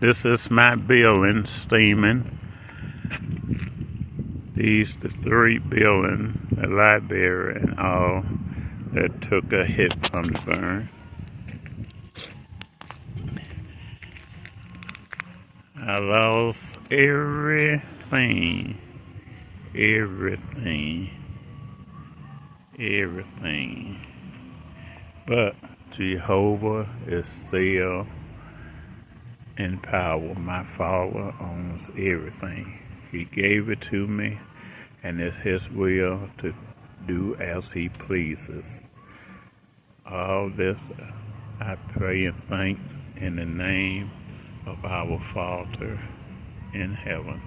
This is my building steaming. These the 3 buildings, the library and all, that took a hit from the burn. I lost everything. But Jehovah is still in power. My Father owns everything. He gave it to me, and it's His will to do as He pleases. All this I pray and thanks in the name of our Father in heaven.